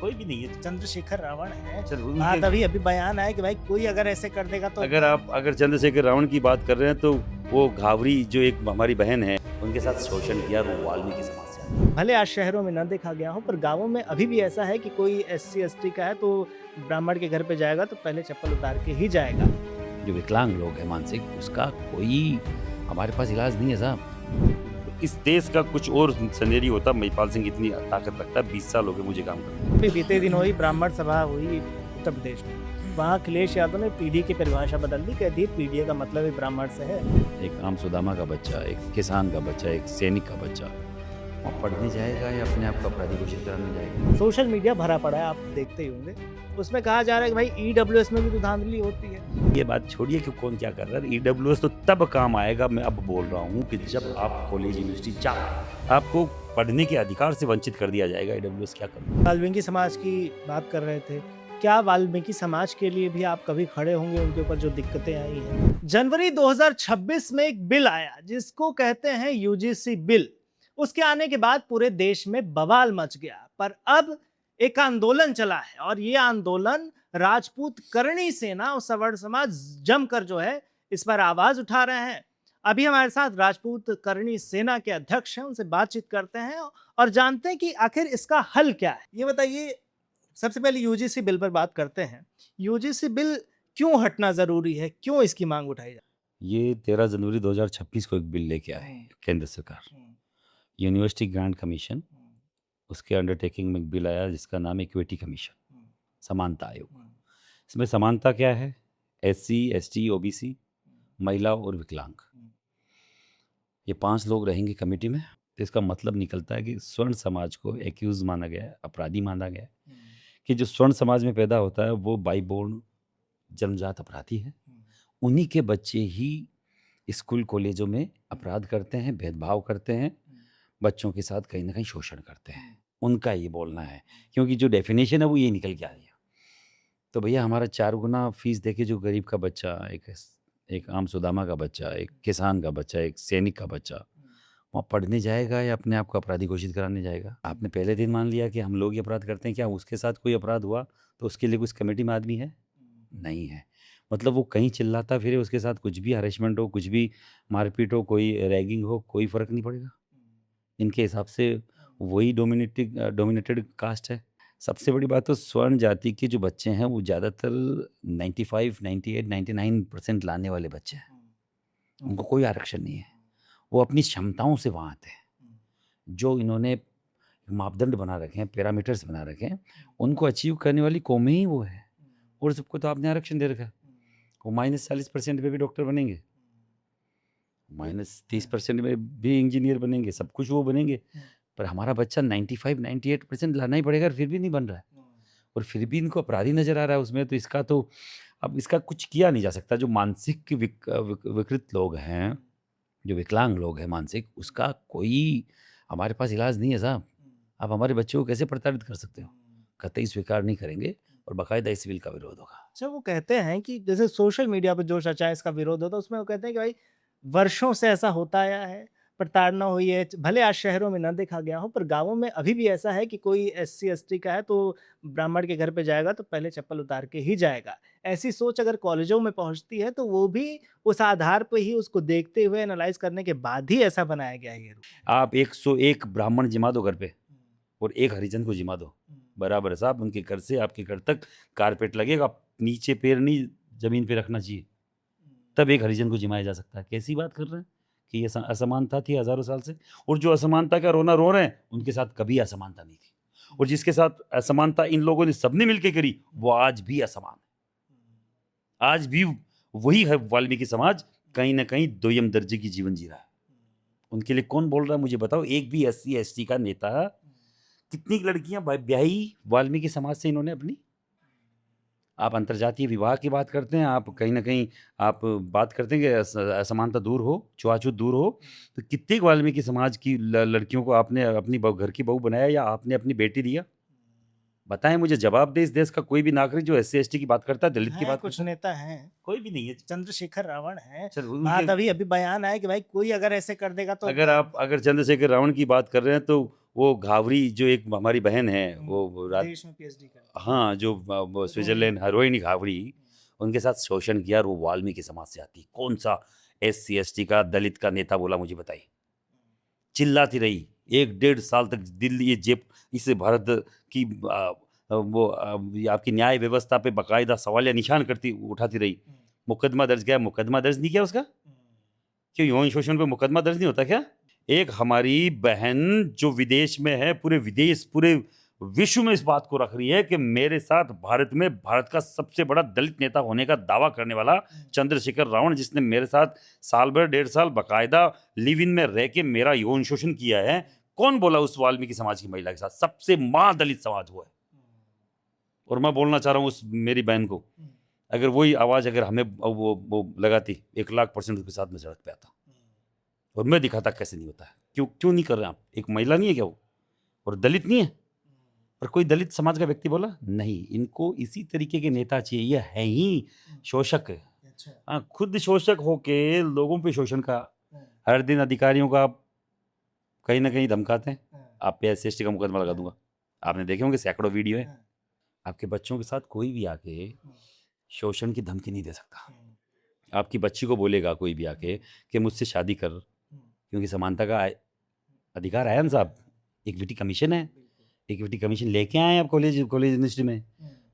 कोई भी नहीं है, चंद्रशेखर रावण है। चल बात उनके अभी बायान आया कि भाई कोई अगर ऐसे कर देगा तो अगर चंद्रशेखर रावण की बात कर रहे हैं तो वो घावरी जो एक हमारी बहन है उनके साथ शोषण किया वो वाल्मीकि समाज से। भले आज शहरों में न देखा गया हो, पर गाँवों में अभी भी ऐसा है कि कोई एससी एसटी का है तो ब्राह्मण के घर पे जाएगा तो पहले चप्पल उतार के ही जाएगा। जो विकलांग लोग हैं मानसिक उसका कोई हमारे पास इलाज नहीं है साहब। इस देश का कुछ और सनेरी होता महिपाल सिंह इतनी ताकत रखता है। 20 साल हो गए मुझे काम करते। अभी बीते दिन हुई ब्राह्मण सभा हुई उत्तर प्रदेश में। वहाँ अखिलेश यादव ने पीढ़ी की परिभाषा बदल दी, कह दी पीढ़ी का मतलब ही ब्राह्मण से है। एक आम सुदामा का बच्चा, एक किसान का बच्चा, एक सैनिक का बच्चा वहाँ पढ़ने जाएगा या अपने आप को अपराधी घोषित कराने जाएगा। सोशल मीडिया भरा पड़ा है, आप देखते ही होंगे। उसमें कहा जा रहा है कि भाई ईडब्ल्यूएस में भी तो धांधली होती है। ये बात छोड़िए कि कौन क्या कर रहा है। ईडब्ल्यूएस तो तब काम आएगा, मैं अब बोल रहा हूँ, कि जब आप कॉलेज यूनिवर्सिटी जाओ आपको पढ़ने के अधिकार से वंचित कर दिया जाएगा। ईडब्ल्यूएस क्या कर वाल्मीकि समाज की बात कर रहे थे, क्या वाल्मीकि समाज के लिए भी आप कभी खड़े होंगे उनके ऊपर जो दिक्कतें आई हैं? जनवरी 2026 में एक बिल आया जिसको कहते हैं यूजीसी बिल। उसके आने के बाद पूरे देश में बवाल मच गया, पर अब एक आंदोलन चला है और ये आंदोलन राजपूत करणी सेना और सवर्ण समाज जमकर जो है इस पर आवाज उठा रहे हैं। अभी हमारे साथ राजपूत करणी सेना के अध्यक्ष हैं, उनसे बातचीत करते हैं और जानते हैं कि आखिर इसका हल क्या है। ये बताइए, सबसे पहले यूजीसी बिल पर बात करते हैं। यूजीसी बिल क्यों हटना जरूरी है, क्यों इसकी मांग उठाई जाए? ये 13 जनवरी 2026 को एक बिल लेके आए केंद्र सरकार, यूनिवर्सिटी ग्रांट कमीशन, उसके अंडरटेकिंग में एक बिल आया जिसका नाम है इक्विटी कमीशन, समानता आयोग। इसमें समानता क्या है? एससी, एसटी, ओबीसी, महिला और विकलांग, ये 5 लोग रहेंगे कमेटी में। तो इसका मतलब निकलता है कि स्वर्ण समाज को एक्यूज माना गया है, अपराधी माना गया है, कि जो स्वर्ण समाज में पैदा होता है वो बाई बोर्न जन्मजात अपराधी है। उन्हीं के बच्चे ही स्कूल कॉलेजों में अपराध करते हैं, भेदभाव करते हैं, बच्चों के साथ कहीं ना कहीं शोषण करते हैं। उनका ये बोलना है, क्योंकि जो डेफिनेशन है वो ये निकल के आ रही है। तो भैया हमारा 4 गुना फीस देके जो गरीब का बच्चा, एक आम सुदामा का बच्चा, एक किसान का बच्चा, एक सैनिक का बच्चा वहाँ पढ़ने जाएगा या अपने आप को अपराधी घोषित कराने जाएगा? आपने पहले दिन मान लिया कि हम लोग ये अपराध करते हैं, क्या उसके साथ कोई अपराध हुआ तो उसके लिए कुछ कमेटी में आदमी है? नहीं है। मतलब वो कहीं चिल्लाता फिरे, उसके साथ कुछ भी हरेसमेंट हो, कुछ भी मारपीट हो, कोई रैगिंग हो, कोई फ़र्क नहीं पड़ेगा। इनके हिसाब से वही डोमिनेटेड कास्ट है। सबसे बड़ी बात तो स्वर्ण जाति के जो बच्चे हैं वो ज़्यादातर 95, 98, 99% लाने वाले बच्चे हैं। उनको कोई आरक्षण नहीं है। वो अपनी क्षमताओं से वहाँ आते हैं। जो इन्होंने मापदंड बना रखे हैं, पैरामीटर्स बना रखे हैं, उनको अचीव करने वाली कौमें ही वो है। और सबको तो आपने आरक्षण दे रखा है। वो -40% में भी डॉक्टर बनेंगे, -30% में भी इंजीनियर बनेंगे, सब कुछ वो बनेंगे। पर हमारा बच्चा 95, 98% लाना ही पड़ेगा, फिर भी नहीं बन रहा है। और फिर भी इनको अपराधी नज़र आ रहा है उसमें, तो इसका तो अब इसका कुछ किया नहीं जा सकता। जो मानसिक विकृत लोग हैं, जो विकलांग लोग हैं मानसिक, उसका कोई हमारे पास इलाज नहीं है साहब। आप हमारे बच्चों को कैसे प्रताड़ित कर सकते हो? कतई स्वीकार नहीं करेंगे और बाकायदा इस बिल का विरोध होगा। अच्छा, वो कहते हैं कि जैसे सोशल मीडिया पर जो चर्चा है इसका विरोध होता है, उसमें वो कहते हैं कि भाई वर्षों से ऐसा होता आया है, प्रताड़ना हुई है। भले आज शहरों में न देखा गया हो, पर गाँवों में अभी भी ऐसा है कि कोई एससी एसटी का है तो ब्राह्मण के घर पे जाएगा तो पहले चप्पल उतार के ही जाएगा। ऐसी सोच अगर कॉलेजों में पहुँचती है तो वो भी उस आधार पे ही उसको देखते हुए एनालाइज़ करने के बाद ही ऐसा बनाया गया है ये रूल। आप 101 ब्राह्मण जिमा दो घर पे और 1 हरिजन को जिमा दो, बराबर है साहब। उनके घर से आपके घर तक कारपेट लगेगा, नीचे पैर नहीं ज़मीन पे रखना चाहिए, तब 1 हरिजन को जिमाया जा सकता है। कैसी बात कर रहे हैं कि ये असमानता थी हज़ारों साल से? और जो असमानता का रोना रो रहे हैं, उनके साथ कभी असमानता नहीं थी। और जिसके साथ असमानता इन लोगों ने सबने मिलके करी, वो आज भी असमान है। आज भी वही है वाल्मीकि समाज, कहीं न कहीं दोयम दर्जे की जीवन जी रहा है। उनके लिए कौन बोल रहा है मुझे बताओ? एक भी एससी एसटी का नेता, कितनी लड़कियां ब्याही वाल्मीकि समाज से इन्होंने अपनी? आप अंतर्जातीय विवाह की बात करते हैं, आप कहीं न कहीं आप बात करते हैं कि असमानता दूर हो, छुआछूत दूर हो, तो कितने वाल्मीकि समाज की लड़कियों को आपने अपनी घर की बहू बनाया या आपने अपनी बेटी दिया? बताएं मुझे, जवाब दे इस देश का कोई भी नागरिक जो SC ST की बात करता है, दलित की हैं बात कुछ करता है? नेता हैं, कोई भी नहीं है। चंद्रशेखर रावण है। चल बात उनके, अभी अभी बयान आया कि भाई कोई अगर ऐसे कर देगा तो अगर चंद्रशेखर रावण की बात कर रहे हैं तो वो घावरी जो एक हमारी बहन है, वो विदेश में PhD कर हाँ, जो वो स्विट्जरलैंड रोहिणी घावरी, उनके साथ शोषण किया और वो वाल्मीकि समाज से आती। कौन सा SC ST का दलित का नेता बोला मुझे बताइए? चिल्लाती रही 1 डेढ़ साल तक दिल्ली, ये जेप इस भारत की ये आपकी न्याय व्यवस्था पे बाकायदा सवालिया निशान करती उठाती रही। मुकदमा दर्ज किया, मुकदमा दर्ज नहीं किया उसका? क्यों यौन शोषण पे मुकदमा दर्ज नहीं होता क्या? एक हमारी बहन जो विदेश में है, पूरे विश्व में इस बात को रख रही है कि मेरे साथ भारत में भारत का सबसे बड़ा दलित नेता होने का दावा करने वाला चंद्रशेखर रावण, जिसने मेरे साथ साल भर 1.5 साल बाकायदा लिव इन में रह के मेरा यौन शोषण किया है। कौन बोला उस वाल्मीकि समाज की महिला के साथ? सबसे महादलित समाज हुआ है। और मैं बोलना चाह रहा हूँ उस मेरी बहन को, अगर वही आवाज अगर हमें वो लगाती, 1,00,000% उसके साथ में सड़क पे आता और मैं दिखाता कैसे नहीं होता है। क्यों नहीं कर रहे आप? एक महिला नहीं है क्या वो? और दलित नहीं है? और कोई दलित समाज का व्यक्ति बोला नहीं? इनको इसी तरीके के नेता चाहिए। ये है ही शोषक। हाँ, खुद शोषक होके लोगों पे शोषण का, हर दिन अधिकारियों का आप कहीं ना कहीं धमकाते हैं। आप पे SC ST का मुकदमा लगा दूंगा। आपने देखे होंगे, सैकड़ों वीडियो है। आपके बच्चों के साथ कोई भी आके शोषण की धमकी नहीं दे सकता। आपकी बच्ची को बोलेगा कोई भी आके कि मुझसे शादी कर, क्योंकि समानता का अधिकार आया ना साहब। इक्विटी कमीशन है, इक्विटी कमीशन लेके आए आप कॉलेज यूनिवर्सिटी में,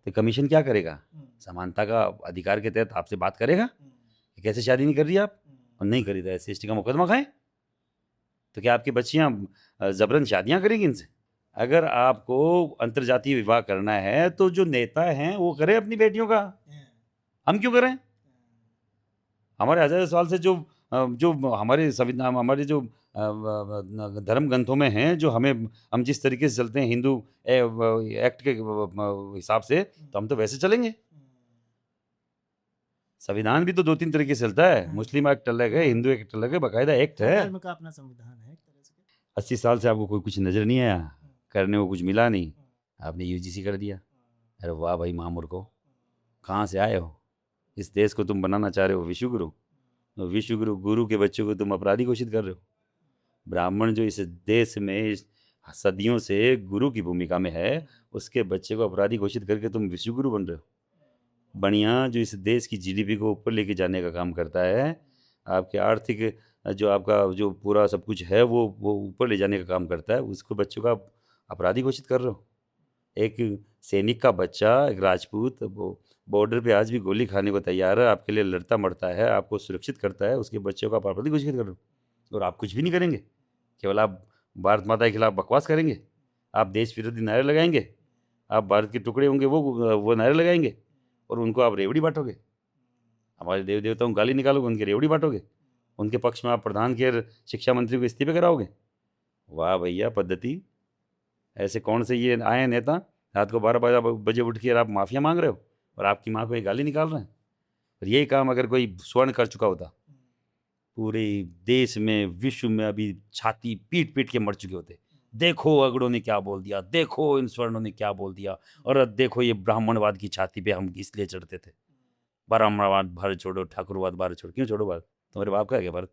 तो कमीशन क्या करेगा? समानता का अधिकार के तहत आपसे बात करेगा कि कैसे शादी नहीं कर रही आप, और नहीं करी तो SC ST का मुकदमा खाएं। तो क्या आपकी बच्चियां जबरन शादियां करेंगी इनसे? अगर आपको अंतर्जातीय विवाह करना है तो जो नेता हैं वो करें अपनी बेटियों का, हम क्यों करें? हमारे हजारों साल से जो हमारे संविधान, हमारे जो धर्म ग्रंथों में हैं, जो हम जिस तरीके से चलते हैं हिंदू एक्ट के हिसाब से, तो हम तो वैसे चलेंगे। संविधान भी तो 2-3 तरीके से चलता है। मुस्लिम एक्ट अलग है, हिंदू एक्ट अलग है, बाकायदा एक्ट है। धर्म का अपना संविधान है एक तरह से। 80 साल से आपको कोई कुछ नजर नहीं आया, करने को कुछ मिला नहीं, आपने UGC कर दिया। अरे वाह भाई महामूर्खो, कहाँ से आए हो? इस देश को तुम बनाना चाह रहे हो विश्वगुरु, विश्वगुरु गुरु के बच्चों को तुम अपराधी घोषित कर रहे हो। ब्राह्मण जो इस देश में सदियों से गुरु की भूमिका में है, उसके बच्चे को अपराधी घोषित करके तुम विश्वगुरु बन रहे हो। बढ़िया, जो इस देश की GDP को ऊपर लेके जाने का काम करता है, आपके आर्थिक जो आपका जो पूरा सब कुछ है वो ऊपर ले जाने का काम करता है, उसको बच्चों का अपराधी घोषित कर रहे हो। एक सैनिक का बच्चा, एक राजपूत, वो बॉर्डर पे आज भी गोली खाने को तैयार है, आपके लिए लड़ता मरता है, आपको सुरक्षित करता है, उसके बच्चों का अपराधी घोषित कर रहे हो। और आप कुछ भी नहीं करेंगे, केवल आप भारत माता के खिलाफ बकवास करेंगे, आप देश विरोधी नारे लगाएंगे, आप भारत के टुकड़े होंगे वो नारे लगाएंगे, और उनको आप रेवड़ी बांटोगे। हमारे देव देवताओं को गाली निकालोगे, उनकी रेवड़ी बांटोगे, उनके पक्ष में आप प्रधान के शिक्षा मंत्री को इस्तीफे कराओगे। वाह भैया पद्धति। ऐसे कौन से ये आए हैं नेता, रात को 12 बजे उठ के आप माफिया मांग रहे हो और आपकी माँ को ये गाली निकाल रहे हैं। और यही काम अगर कोई स्वर्ण कर चुका होता, पूरे देश में विश्व में अभी छाती पीट पीट के मर चुके होते। देखो अगड़ों ने क्या बोल दिया, देखो इन स्वर्णों ने क्या बोल दिया, और देखो ये ब्राह्मणवाद की छाती पे हम इसलिए चढ़ते थे। ब्राह्मणवाद भारत छोड़ो, ठाकुरवाद भारत छोड़ो। क्यों छोड़ो भारत? तुम्हारे बाप का है क्या भारत?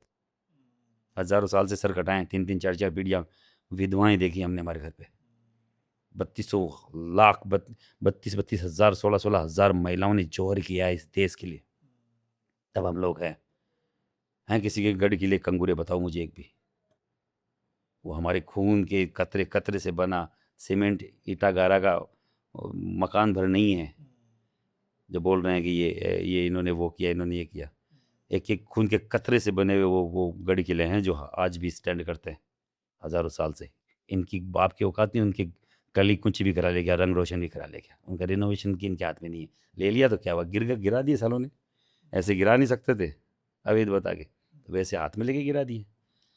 हजारों साल से सर कटाएं, 3-3 4-4 पीढ़ियाँ विधवाएं देखी हमने हमारे घर पे। 32 लाख 32 हज़ार 16 हज़ार महिलाओं ने जौहर किया है इस देश के लिए। तब हम लोग हैं किसी के गढ़ के लिए कंगूरे? बताओ मुझे एक भी। वो हमारे खून के कतरे कतरे से बना सीमेंट ईटा गारा का मकान भर नहीं है जो बोल रहे हैं कि ये इन्होंने वो किया, इन्होंने ये किया। एक एक खून के कतरे से बने हुए वो गढ़ किले हैं जो आज भी स्टैंड करते हैं हजारों साल से। इनकी बाप की औकात नहीं, उनके कली कुछ भी करा ले गया, रंग रोशन भी करा ले गया, उनका रिनोवेशन की इनके हाथ में नहीं है। ले लिया तो क्या हुआ? गिरा दिए सालों ने। ऐसे गिरा नहीं सकते थे अवैध बता के, तो वैसे हाथ में लेके गिरा दिए।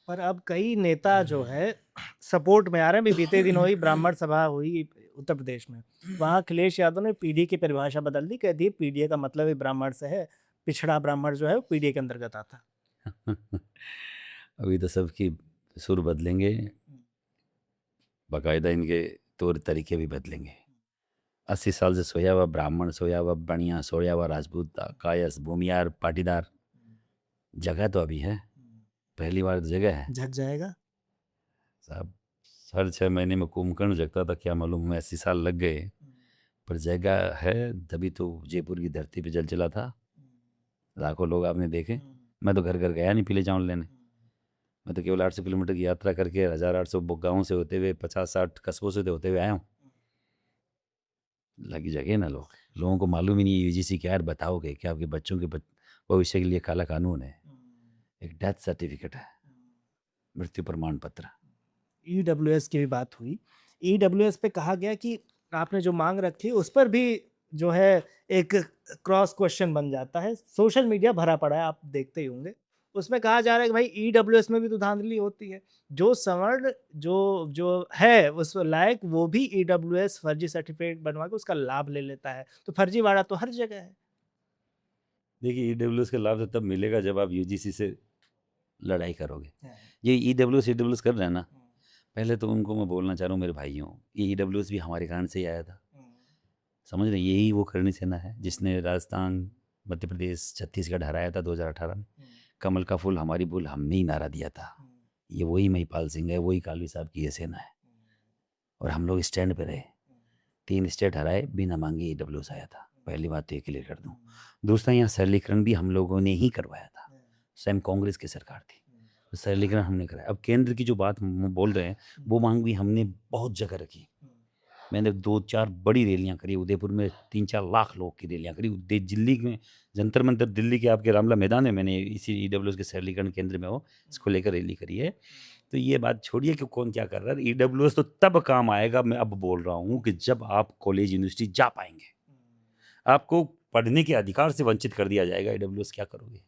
पर अब कई नेता जो है सपोर्ट में आ रहे हैं। भी बीते दिनों ही ब्राह्मण सभा हुई उत्तर प्रदेश में, वहाँ अखिलेश यादव ने पीढ़ी की परिभाषा बदल दी, कह दी पीढ़ी का मतलब ही ब्राह्मण से है, पिछड़ा ब्राह्मण जो है वो पीढ़ी के अंतर्गत आता। अभी तो सबकी सुर बदलेंगे, बाकायदा इनके तौर तरीके भी बदलेंगे। 80 साल से सोया हुआ ब्राह्मण, सोया हुआ बनिया, सोया हुआ राजपूत, कायस, भूमियार, पाटीदार, जगह तो अभी है, पहली बार तो जगह है झक जाएगा। साहब। हर 6 महीने में कुंभकर्ण जगता था, क्या मालूम हमें 80 साल लग गए, पर जगह है, तभी तो जयपुर की धरती पे जल चला था, लाखों लोग आपने देखे। मैं तो घर घर गया नहीं पीले चावल लेने, मैं तो केवल 800 किलोमीटर की यात्रा करके 1800 गाँव से होते हुए 50-60 कस्बों से होते हुए आया हूँ। लगी जगह ना लोगों को मालूम ही नहीं है यूजीसी क्या है, बताओगे क्या आपके बच्चों के भविष्य के लिए काला कानून है, एक डेथ सर्टिफिकेट है, मृत्यु प्रमाण पत्र। ईडब्ल्यूएस की भी बात हुई। ईडब्ल्यूएस पे कहा गया कि आपने जो मांग रखी उस पर भी जो है एक क्रॉस क्वेश्चन बन जाता है। सोशल मीडिया भरा पड़ा है, आप देखते ही होंगे। उसमें कहा जा रहा है कि भाई ईडब्ल्यूएस में भी तो धांधली होती है। जो सवर्ण जो है उस लायक वो भी ईडब्ल्यूएस फर्जी सर्टिफिकेट बनवा के उसका लाभ ले लेता है। तो फर्जीवाड़ा तो हर जगह है। देखिए ईडब्ल्यूएस का लाभ तो तब मिलेगा जब आप यूजीसी से लड़ाई करोगे। ये ईडब्ल्यूएस कर रहे हैं ना, पहले तो उनको मैं बोलना चाह रहा हूँ मेरे भाइयों, ये ईडब्ल्यूएस भी हमारे कारण से ही आया था, समझ रहे हैं? यही वो करनी सेना है जिसने राजस्थान, मध्य प्रदेश, छत्तीसगढ़ हराया था 2018 में। कमल का फूल हमारी भूल, हमने ही नारा दिया था। ये वही महिपाल सिंह है, वही कालवी साहब की ये सेना है, और हम लोग स्टैंड पे रहे। 3 स्टेट हराए, बिना मांगे ईडब्ल्यूएस आया था। पहली बात तो ये क्लियर कर दूं। दूसरा, यहाँ सरलीकरण भी हम लोगों ने ही करवाया था, स्वयं कांग्रेस की सरकार थी, तो सरलीकरण हमने कराया। अब केंद्र की जो बात हम बोल रहे हैं वो मांग भी हमने बहुत जगह रखी। मैंने 2-4 बड़ी रैलियां करी, उदयपुर में 3-4 लाख लोग की रैलियां करी, दिल्ली में जंतर मंतर, दिल्ली के आपके रामला मैदान में मैंने इसी ईडब्ल्यूएस के सरलीकरण केंद्र में हो इसको लेकर रैली करी है। तो ये बात छोड़िए कि कौन क्या कर रहा है, ईडब्ल्यूएस तो तब काम आएगा, मैं अब बोल रहा हूँ, कि जब आप कॉलेज यूनिवर्सिटी जा पाएंगे। आपको पढ़ने के अधिकार से वंचित कर दिया जाएगा, ईडब्ल्यूएस क्या करोगे?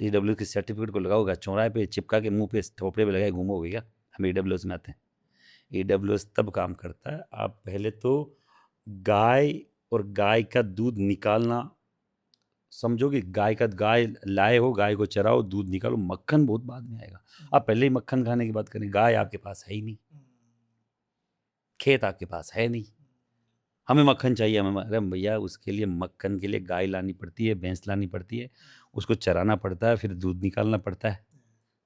ईडब्ल्यूएस के सर्टिफिकेट को लगाओगे चौराहे पे चिपका के मुंह पे थोपड़े पे लगाए घूमोगे क्या? हम ईडब्ल्यूएस में आते हैं। ईडब्ल्यूएस तब काम करता है, आप पहले तो गाय और गाय का दूध निकालना समझो, कि गाय लाए हो, गाय को चराओ, दूध निकालो, मक्खन बहुत बाद में आएगा। आप पहले ही मक्खन खाने की बात करें, गाय आपके पास है ही नहीं, खेत आपके पास है नहीं, हमें मक्खन चाहिए, हमें अरे भैया उसके लिए मक्खन के लिए गाय लानी पड़ती है, भैंस लानी पड़ती है, उसको चराना पड़ता है, फिर दूध निकालना पड़ता है,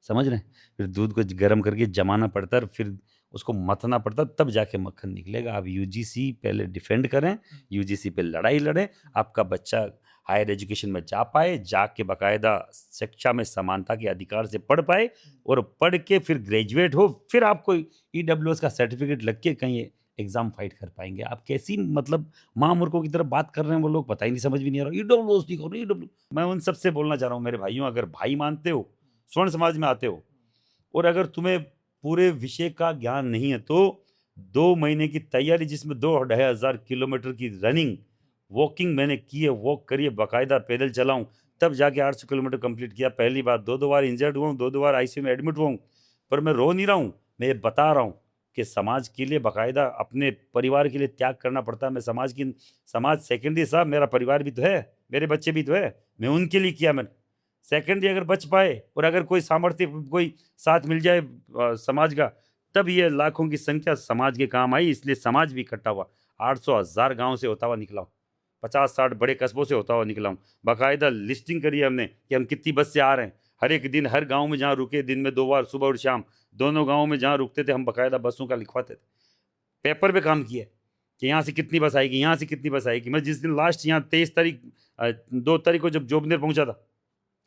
समझ रहे हैं? फिर दूध को गर्म करके जमाना पड़ता है, फिर उसको मथना पड़ता है, तब जाके मक्खन निकलेगा। आप यूजीसी पहले डिफेंड करें, यूजीसी पे लड़ाई लड़ें, आपका बच्चा हायर एजुकेशन में जा पाए, जाके बाकायदा शिक्षा में समानता के अधिकार से पढ़ पाए, और पढ़ के फिर ग्रेजुएट हो, फिर आपको ईडब्ल्यूएस का सर्टिफिकेट लग के कहीं एग्जाम फाइट कर पाएंगे। आप कैसी मतलब माँ मूर्खों की तरफ बात कर रहे हैं, वो लोग पता ही नहीं, समझ भी नहीं आ रहा। ईडब्ल्यूएस नहीं करो, ईडब्ल्यू। मैं उन सबसे बोलना चाह रहा हूँ मेरे भाइयों, अगर भाई मानते हो, स्वर्ण समाज में आते हो, और अगर तुम्हें पूरे विषय का ज्ञान नहीं है, तो 2 महीने की तैयारी, जिसमें 2-2,500 किलोमीटर की रनिंग वॉकिंग मैंने की है, वॉक करिए, बाकायदा पैदल चलाऊं, तब जाके 800 किलोमीटर कंप्लीट किया। पहली बार 2-2 बार इंजर्ड हुआ हूँ, 2-2 बार आईसीयू में एडमिट हुआ हूँ, पर मैं रो नहीं रहा हूँ, मैं ये बता रहा हूँ कि समाज के लिए बाकायदा अपने परिवार के लिए त्याग करना पड़ता है। मैं समाज सेकेंडरी साहब, मेरा परिवार भी तो है, मेरे बच्चे भी तो है, मैं उनके लिए किया। मैंने सेकेंडरी अगर बच पाए, और अगर कोई सामर्थ्य, कोई साथ मिल जाए समाज का, तब ये लाखों की संख्या समाज के काम आई। इसलिए समाज भी इकट्ठा हुआ, 800-1000 गाँव से होता हुआ निकला हूँ, 50-60 बड़े कस्बों से होता हुआ निकला हूँ। बाकायदा लिस्टिंग करी है हमने कि हम कितनी बस से आ रहे हैं, हर एक दिन हर गांव में जहाँ रुके, दिन में 2 बार, सुबह और शाम, दोनों गांवों में जहाँ रुकते थे, हम बाकायदा बसों का लिखवाते थे, पेपर पे काम किया कि यहाँ से कितनी बस आएगी, यहाँ से कितनी बस आएगी। मैं जिस दिन लास्ट यहाँ 23 तारीख 2 तारीख को जब जोबनेर पहुँचा था,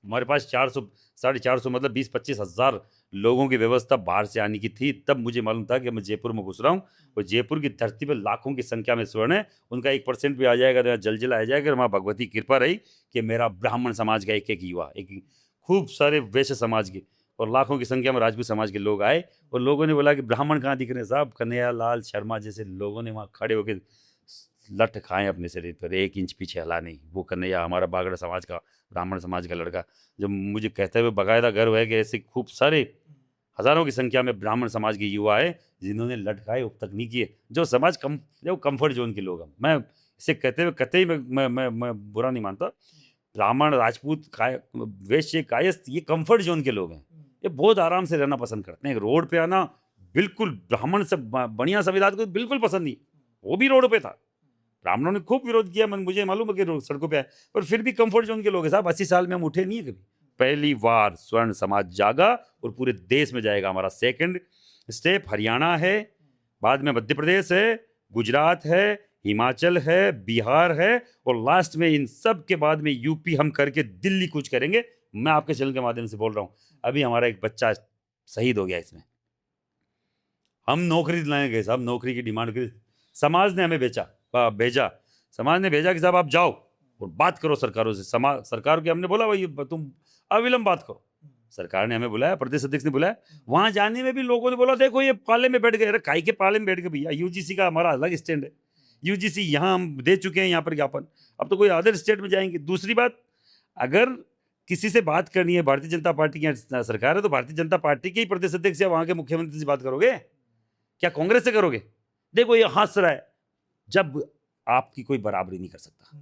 हमारे पास 400-450 मतलब 20-25 हज़ार लोगों की व्यवस्था बाहर से आने की थी। तब मुझे मालूम था कि मैं जयपुर में घुस रहा हूँ, और जयपुर की धरती पर लाखों की संख्या में स्वर्ण है, उनका 1% भी आ जाएगा तो यहाँ जलजला आ जाएगा। वहाँ भगवती कृपा रही कि मेरा ब्राह्मण समाज का एक युवा, एक खूब सारे वैश्य समाज के और लाखों की संख्या में राजपूत समाज के लोग आए, और लोगों ने बोला कि ब्राह्मण कहाँ दिख रहे हैं साहब? कन्हैया लाल शर्मा जैसे लोगों ने वहाँ खड़े होकर लठ खाए अपने शरीर पर, 1 इंच पीछे हला नहीं। वो कन्हैया हमारा बागड़ा समाज का, ब्राह्मण समाज का लड़का, जब मुझे कहते हुए बाकायदा गर्व है कि ऐसे खूब सारे हज़ारों की संख्या में ब्राह्मण समाज के युवा है जिन्होंने लठ खाए, अब तक नहीं किए। जो समाज जो कम्फर्ट जोन के लोग हैं, मैं इसे कहते हुए कतई मैं बुरा नहीं मानता। ब्राह्मण, राजपूत, वैश्य, कायस्थ, ये कम्फर्ट जोन के लोग हैं, ये बहुत आराम से रहना पसंद करते हैं। रोड पे आना बिल्कुल ब्राह्मण से बढ़िया संविधान को बिल्कुल पसंद नहीं, वो भी रोड पे था। ब्राह्मणों ने खूब विरोध किया, मुझे मालूम है कि सड़कों पे आए, पर फिर भी कंफर्ट जोन के लोग हैं साहब। 80 साल में हम उठे नहीं है कभी। पहली बार स्वर्ण समाज जागा और पूरे देश में जाएगा। हमारा सेकंड स्टेप हरियाणा है, बाद में मध्य प्रदेश है, गुजरात है, हिमाचल है, बिहार है, और लास्ट में इन सब के बाद में यूपी हम करके दिल्ली कूच करेंगे। मैं आपके चैनल के माध्यम से बोल रहा हूँ, अभी हमारा एक बच्चा शहीद हो गया इसमें। हम नौकरी दिलाने गए साहब, नौकरी की डिमांड करी, समाज ने हमें भेजा। समाज ने भेजा कि साहब आप जाओ और बात करो सरकारों से। सरकार के हमने बोला भाई तुम अविलंब बात करो। सरकार ने हमें बुलाया, प्रदेश अध्यक्ष ने बुलाया। वहां जाने में भी लोगों ने बोला देखो ये पाले में बैठ गए। अरे काई के पाले में बैठ गए भैया, यूजीसी का हमारा अलग स्टैंड है। यूजीसी यहाँ हम दे चुके हैं यहाँ पर ज्ञापन, अब तो कोई अदर स्टेट में जाएंगे। दूसरी बात, अगर किसी से बात करनी है, भारतीय जनता पार्टी की सरकार है, तो भारतीय जनता पार्टी के ही प्रदेश अध्यक्ष या वहां के मुख्यमंत्री से बात करोगे, क्या कांग्रेस से करोगे? देखो ये हंस रहा है। जब आपकी कोई बराबरी नहीं कर सकता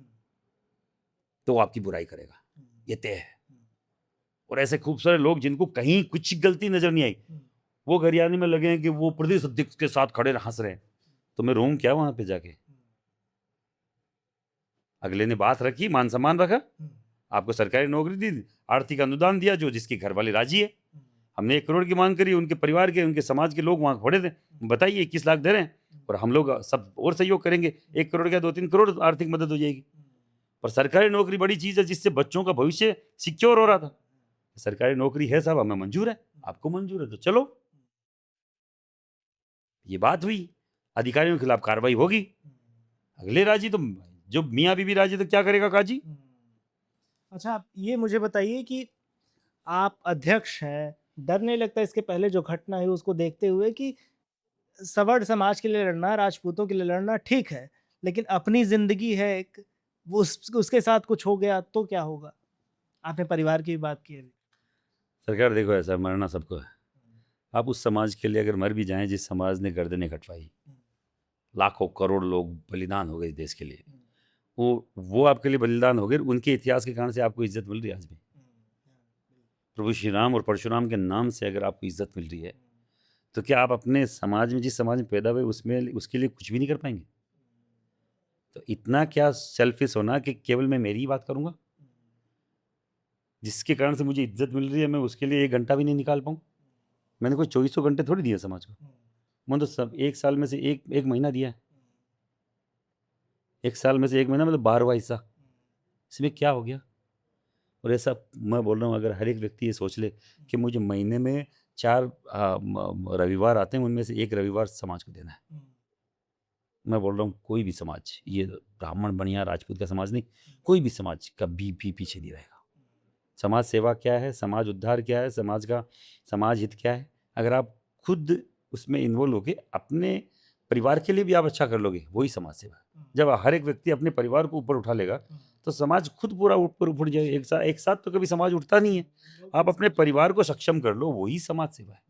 तो आपकी बुराई करेगा, ये तय है। और ऐसे खूब सारे लोग जिनको कहीं कुछ गलती नजर नहीं आई, वो गरियाने में लगे हैं कि वो प्रदेश अध्यक्ष के साथ खड़े हंस रहे हैं। तो मैं रोऊं क्या वहां पे जाके? अगले ने बात रखी, मान सम्मान रखा, आपको सरकारी नौकरी दी, आर्थिक अनुदान दिया, जो जिसकी घर वाले राजी है। हमने 1 करोड़ की मांग करी, उनके परिवार के, उनके समाज के लोग वहां खड़े थे, बताइए 21 लाख दे रहे हैं और हम लोग सब और सहयोग करेंगे। 1 करोड़ क्या 2-3 करोड़ आर्थिक मदद हो जाएगी। पर सरकारी नौकरी बड़ी चीज है जिससे बच्चों का भविष्य सिक्योर हो रहा था। सरकारी नौकरी है साहब, हमें मंजूर है, आपको मंजूर है तो चलो। ये बात हुई, अधिकारियों के खिलाफ कार्रवाई होगी। अगले राजी तो, जो मियाँ बीबी राजी तो क्या करेगा काजी? अच्छा, आप ये मुझे बताइए कि आप अध्यक्ष हैं, डर नहीं लगता इसके पहले जो घटना है उसको देखते हुए कि सवर्ण समाज के लिए लड़ना, राजपूतों के लिए लड़ना ठीक है, लेकिन अपनी ज़िंदगी है एक, वो उसके साथ कुछ हो गया तो क्या होगा? आपने परिवार की भी बात की अभी। सरकार देखो, ऐसा मरना सबको है। आप उस समाज के लिए अगर मर भी जाएं जिस समाज ने गर्दनें कटवाई, लाखों करोड़ लोग बलिदान हो गए इस देश के लिए, वो आपके लिए बलिदान हो गए, उनके इतिहास के कारण से आपको इज्जत मिल रही है आज भी। प्रभु श्री राम और परशुराम के नाम से अगर आपको इज्जत मिल रही है, तो क्या आप अपने समाज में, जिस समाज में पैदा हुए, उसमें उसके लिए कुछ भी नहीं कर पाएंगे? तो इतना क्या सेल्फिश होना कि केवल मैं मेरी ही बात करूंगा, जिसके कारण से मुझे इज्जत मिल रही है, मैं उसके लिए 1 घंटा भी नहीं निकाल पाऊँ? मैंने कोई 2400 घंटे थोड़ी दिए समाज को। मैंने तो सब 1 साल में से एक महीना दिया है। 1 साल में से 1 महीना मतलब 12वां हिस्सा। इसमें क्या हो गया? और ऐसा मैं बोल रहा हूँ, अगर हर एक व्यक्ति ये सोच ले कि मुझे महीने में 4 रविवार आते हैं, उनमें से 1 रविवार समाज को देना है। मैं बोल रहा हूँ कोई भी समाज, ये ब्राह्मण बनिया राजपूत का समाज नहीं, कोई भी समाज कभी भी पीछे नहीं रहेगा। समाज सेवा क्या है, समाज उद्धार क्या है, समाज का समाज हित क्या है, अगर आप खुद उसमें इन्वॉल्व होके अपने परिवार के लिए भी आप अच्छा कर लोगे, वही समाज सेवा है। जब हर एक व्यक्ति अपने परिवार को ऊपर उठा लेगा तो समाज खुद पूरा ऊपर उठ जाएगा। एक साथ तो कभी समाज उठता नहीं है। आप अपने परिवार को सक्षम कर लो, वही समाज सेवा है।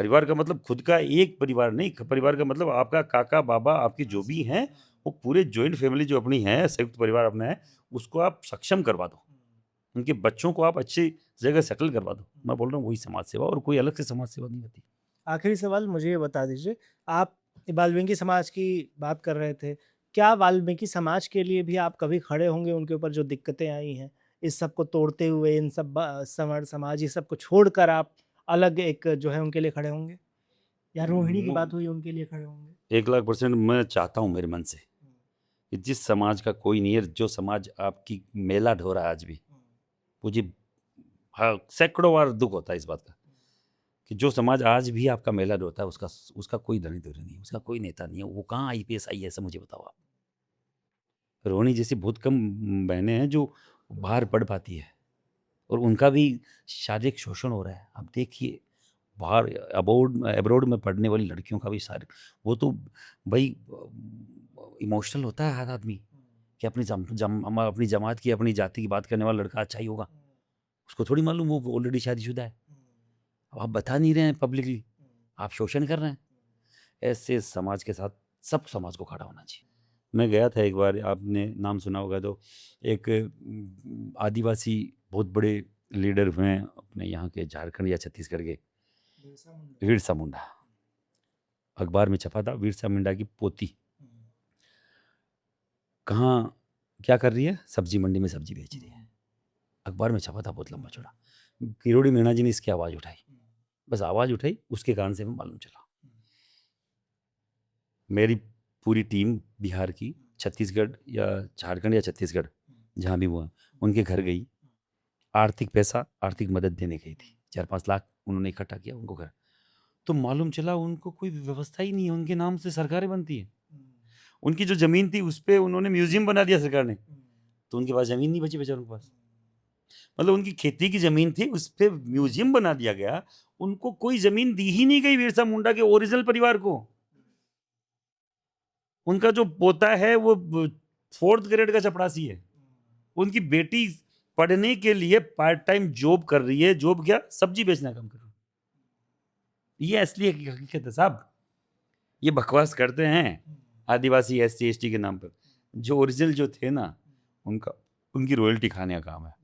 परिवार का मतलब खुद का एक परिवार नहीं, परिवार का मतलब आपका काका बाबा, आपके जो भी हैं, वो पूरे जॉइंट फैमिली जो अपनी है, संयुक्त परिवार अपना है, उसको आप सक्षम करवा दो। उनके बच्चों को आप अच्छी जगह सेटल करवा दो। मैं बोल रहा हूँ वही समाज सेवा, और कोई अलग से समाज सेवा नहीं होती। आखिरी सवाल मुझे ये बता दीजिए, आप वाल्मीकि समाज की बात कर रहे थे, क्या वाल्मीकि समाज के लिए भी आप कभी खड़े होंगे, उनके ऊपर जो दिक्कतें आई हैं, इस सब को तोड़ते हुए, इन सब सवर्ण समाज ये सब को छोड़कर आप अलग एक जो है उनके लिए खड़े होंगे? या रोहिणी की बात हुई उनके लिए खड़े होंगे? 1,00,000% मैं चाहता हूँ मेरे मन से कि जिस समाज का कोई नहीं है, जो समाज आपकी मेला ढो रहा है आज भी, मुझे हाँ, सैकड़ों बार दुख होता है इस बात का कि जो समाज आज भी आपका मेला ढोता है, उसका कोई धनी धुरी नहीं, उसका कोई नेता नहीं है। वो कहाँ IPS आई है, ऐसा मुझे बताओ आप। रोहिणी जैसी बहुत कम बहनें हैं जो बाहर पढ़ पाती है, और उनका भी शारीरिक शोषण हो रहा है। आप देखिए, बाहर अब्रॉड में पढ़ने वाली लड़कियों का भी शारीरिक, वो तो भाई इमोशनल होता है हर आदमी कि अपनी जमात की, अपनी जाति की बात करने वाला लड़का अच्छा ही होगा। उसको थोड़ी मालूम वो ऑलरेडी शादीशुदा है। अब आप बता नहीं रहे हैं पब्लिकली, आप शोषण कर रहे हैं। ऐसे समाज के साथ सब समाज को खड़ा होना चाहिए। मैं गया था एक बार, आपने नाम सुना होगा, तो एक आदिवासी बहुत बड़े लीडर हुए हैं अपने यहाँ के, झारखंड या छत्तीसगढ़ के, बिरसा मुंडा। अखबार में छपा था, बिरसा मुंडा की पोती कहाँ क्या कर रही है, सब्जी मंडी में सब्जी बेच रही है। अखबार में छपा था, बहुत लंबा चौड़ा। किरोड़ी मीणा जी ने इसकी आवाज़ उठाई, बस आवाज़ उठाई, उसके कारण से हमें मालूम चला। मेरी पूरी टीम बिहार की, छत्तीसगढ़ या झारखंड या छत्तीसगढ़ जहाँ भी हुआ, उनके घर गई, आर्थिक पैसा, आर्थिक मदद देने गई थी। 4-5 लाख उन्होंने इकट्ठा किया उनको घर। तो मालूम चला उनको कोई व्यवस्था ही नहीं है, उनके नाम से सरकारें बनती हैं। उनकी जो ज़मीन थी उस पे उन्होंने म्यूज़ियम बना दिया सरकार ने, तो उनके पास ज़मीन नहीं बची बेचारों के पास। मतलब उनकी खेती की ज़मीन थी, उस पे म्यूज़ियम बना दिया गया, उनको कोई ज़मीन दी ही नहीं गई बिरसा मुंडा के ओरिजिनल परिवार को। उनका जो पोता है वो 4th ग्रेड का चपरासी है। उनकी बेटी पढ़ने के लिए पार्ट टाइम जॉब कर रही है। जॉब क्या? सब्जी बेचना काम कर रही है। ये असली हकीकत है साहब। ये बकवास करते हैं आदिवासी SC ST के नाम पर। जो ओरिजिनल जो थे ना, उनकी रॉयल्टी खाने का काम है।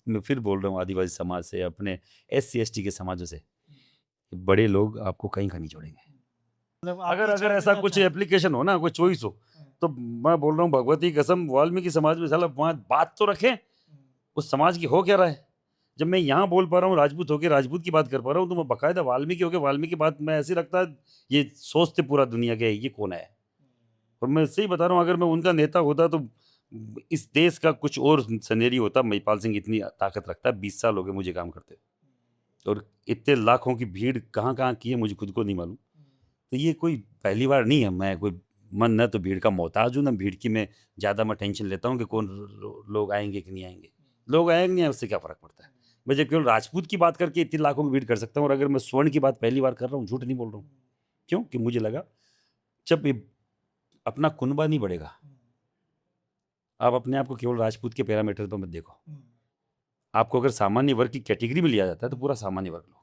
मैं फिर बोल रहा हूँ, आदिवासी समाज से, अपने SC ST के समाजों से, बड़े लोग आपको कहीं नहीं छोड़ेंगे। मतलब अगर आपकी इच्छा ऐसा करना कुछ चाहते- एप्लीकेशन हो ना, कोई चॉइस हो, तो मैं बोल रहा हूँ भगवती कसम, वाल्मीकि समाज में साला वहाँ बात तो रखें। उस समाज की हो क्या रहा है? जब मैं यहाँ बोल पा रहा हूँ राजपूत होके, राजपूत की बात कर पा रहा हूँ, तो मैं बकायदा वाल्मीकि होके वाल्मीकि की बात, मैं ऐसे लगता है ये सोचते पूरा दुनिया के ये कौन है। और मैं सही बता रहा हूँ, अगर मैं उनका नेता होता तो इस देश का कुछ और सनेरी होता। महिपाल सिंह इतनी ताकत रखता है, 20 साल हो गए मुझे काम करते, और इतने लाखों की भीड़ कहाँ कहाँ की है मुझे खुद को नहीं मालूम। तो ये कोई पहली बार नहीं है। मैं कोई मन न तो भीड़ का मोहताज हूँ, ना भीड़ की मैं ज़्यादा मैं टेंशन लेता हूँ कि कौन लोग आएंगे कि नहीं आएंगे। लोग आएंगे नहीं आए, उससे क्या फ़र्क पड़ता है। मैं जब केवल राजपूत की बात करके इतनी लाखों की भीड़ कर सकता हूँ, और अगर मैं स्वर्ण की बात पहली बार कर रहा हूँ, झूठ नहीं बोल रहा हूँ। क्यों? कि मुझे लगा जब ये अपना कुनबा नहीं बढ़ेगा, आप अपने आप को केवल राजपूत के पैरामीटर पर मत देखो। आपको अगर सामान्य वर्ग की कैटेगरी में लिया जाता है तो पूरा सामान्य वर्ग लो।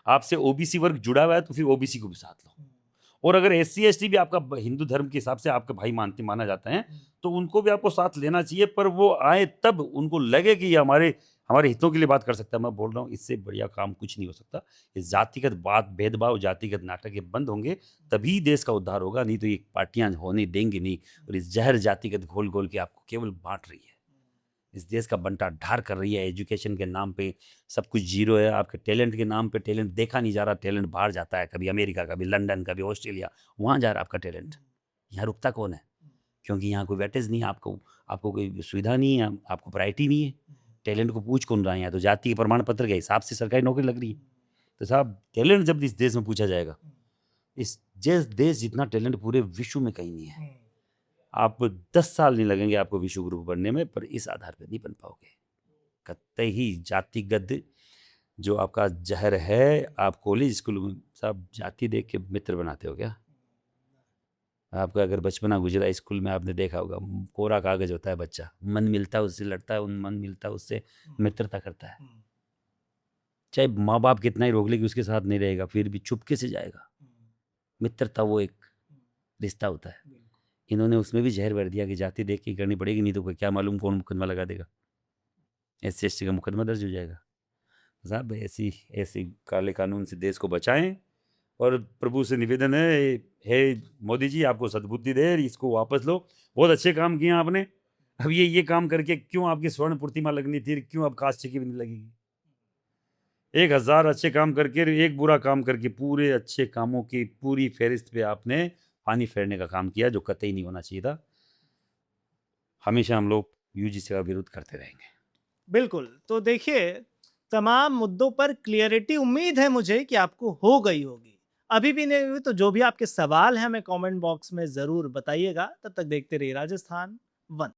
आपसे OBC वर्ग जुड़ा हुआ है तो फिर OBC को भी साथ लो। और अगर SC ST भी आपका हिंदू धर्म के हिसाब से आपका भाई माना जाता है, तो उनको भी आपको साथ लेना चाहिए। पर वो आए तब उनको लगे कि ये हमारे हितों के लिए बात कर सकता है। मैं बोल रहा हूँ, इससे बढ़िया काम कुछ नहीं हो सकता। ये जातिगत बात, भेदभाव, जातिगत नाटक ये बंद होंगे तभी देश का उद्धार होगा, नहीं तो ये पार्टियां होने देंगे नहीं। और इस जहर जातिगत घोल घोल के आपको केवल बांट रही है, इस देश का बंटा ढार कर रही है। एजुकेशन के नाम पे सब कुछ जीरो है, आपके टैलेंट के नाम पे टैलेंट देखा नहीं जा रहा। टैलेंट बाहर जाता है, कभी अमेरिका, कभी लंदन, कभी ऑस्ट्रेलिया, वहाँ जा रहा है आपका टैलेंट। यहाँ रुकता कौन है? क्योंकि यहाँ कोई वेटेज नहीं है, आपको कोई सुविधा नहीं है, आपको प्रायोरिटी नहीं है। टैलेंट को पूछ कौन रहा है? यहाँ तो जाति के प्रमाण पत्र के हिसाब से सरकारी नौकरी लग रही है। तो साहब, टैलेंट जब इस देश में पूछा जाएगा, इस देश जितना टैलेंट पूरे विश्व में कहीं नहीं है। आप 10 साल नहीं लगेंगे आपको विश्व गुरु बनने में, पर इस आधार पर नहीं बन पाओगे। कतई जातिगत जो आपका जहर है, आप कॉलेज स्कूल में साहब जाति देख के मित्र बनाते हो क्या? आपका अगर बचपना गुजरा स्कूल में, आपने देखा होगा, कोरा कागज होता है बच्चा, मन मिलता है उससे लड़ता है, मन मिलता है उससे मित्रता करता है। चाहे माँ बाप कितना ही रोक ले कि उसके साथ नहीं रहेगा, फिर भी चुपके से जाएगा। मित्रता वो एक रिश्ता होता है। इन्होंने उसमें भी जहर भर दिया कि जाति देख के करनी पड़ेगी, नहीं तो कोई क्या मालूम कौन मुकदमा लगा देगा, SC ST का मुकदमा दर्ज हो जाएगा। साहब, ऐसी काले कानून से देश को बचाएं। और प्रभु से निवेदन है, हे मोदी जी, आपको सद्बुद्धि दे, इसको वापस लो। बहुत अच्छे काम किए आपने। अब ये काम करके क्यों आपकी स्वर्ण प्रतिमा लगनी थी, क्यों अब कास्ट की भी नहीं लगेगी? 1000 अच्छे काम करके, एक बुरा काम करके, पूरे अच्छे कामों की पूरी फहरिस्त पे आपने पानी फेरने का काम किया, जो कतई नहीं होना चाहिए था। हमेशा हम लोग UGC का विरोध करते रहेंगे। बिल्कुल। तो देखिए, तमाम मुद्दों पर क्लियरिटी उम्मीद है मुझे कि आपको हो गई होगी। अभी भी नहीं हुई तो जो भी आपके सवाल हैं हमें कमेंट बॉक्स में ज़रूर बताइएगा। तब तक देखते रहिए राजस्थान 1।